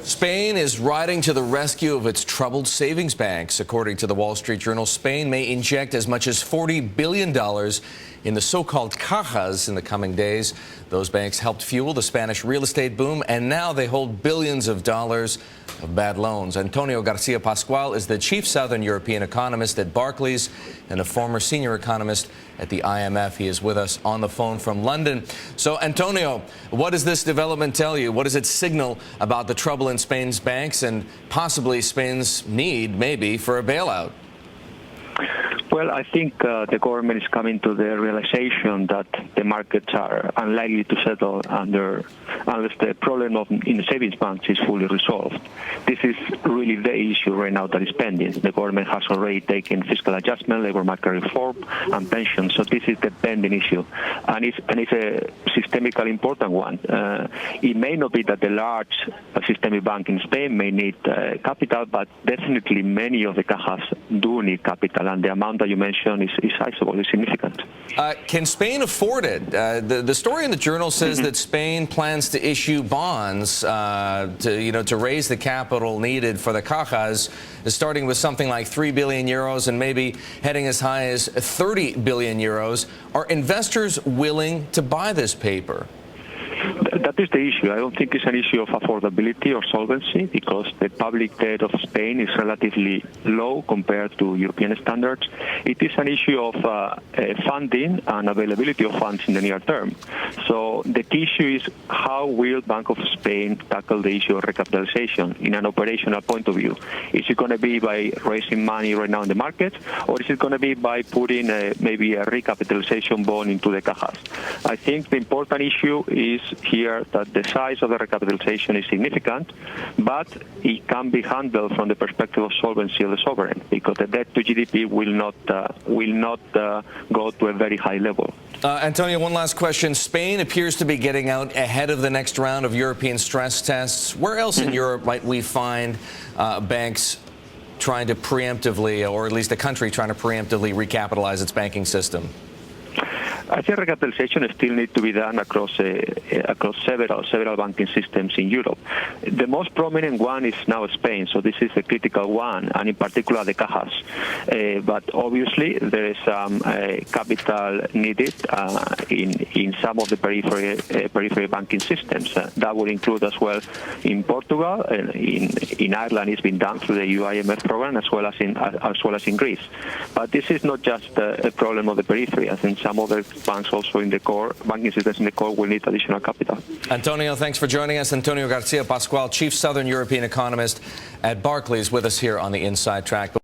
Spain is riding to the rescue of its troubled savings banks. According to the Wall Street Journal, Spain may inject as much as $40 billion in the so-called Cajas in the coming days. Those banks helped fuel the Spanish real estate boom, and now they hold billions of dollars of bad loans. Antonio Garcia Pascual is the chief Southern European economist at Barclays and a former senior economist at the IMF. He is with us on the phone from London. So, Antonio, what does this development tell you? What does it signal about the trouble in Spain's banks and possibly Spain's need, maybe, for a bailout? Well, I think the government is coming to the realization that the markets are unlikely to settle unless the problem in the savings banks is fully resolved. This is really the issue right now that is pending. The government has already taken fiscal adjustment, labor market reform, and pensions. So this is the pending issue, and it's a systemically important one. It may not be that the large systemic bank in Spain may need capital, but definitely many of the cajas do need capital, and the amount that you mentioned is sizable, is significant. Can Spain afford it? The story in the Journal says that Spain plans to issue bonds to raise the capital needed for the cajas, starting with something like 3 billion euros and maybe heading as high as 30 billion euros. Are investors willing to buy this paper? That is the issue. I don't think it's an issue of affordability or solvency, because the public debt of Spain is relatively low compared to European standards. It is an issue of funding and availability of funds in the near term. So the key issue is how will Bank of Spain tackle the issue of recapitalization in an operational point of view? Is it going to be by raising money right now in the market, or is it going to be by putting maybe a recapitalization bond into the cajas? I think the important issue is here that the size of the recapitalization is significant, but it can be handled from the perspective of solvency of the sovereign, because the debt to GDP will not go to a very high level. Antonio, one last question. Spain appears to be getting out ahead of the next round of European stress tests. Where else in Europe might we find banks trying to preemptively, or at least a country trying to preemptively recapitalize its banking system? I think recapitalization still needs to be done across several banking systems in Europe. The most prominent one is now Spain, so this is a critical one, and in particular the cajas. But obviously there is some capital needed in some of the periphery banking systems. That would include as well in Portugal, in Ireland it's been done through the IMF program, as well as in Greece. But this is not just a problem of the periphery. I think some other banks also in the core, banking systems in the core, will need additional capital. Antonio, thanks for joining us. Antonio Garcia Pascual, chief Southern European economist at Barclays, with us here on the Inside Track.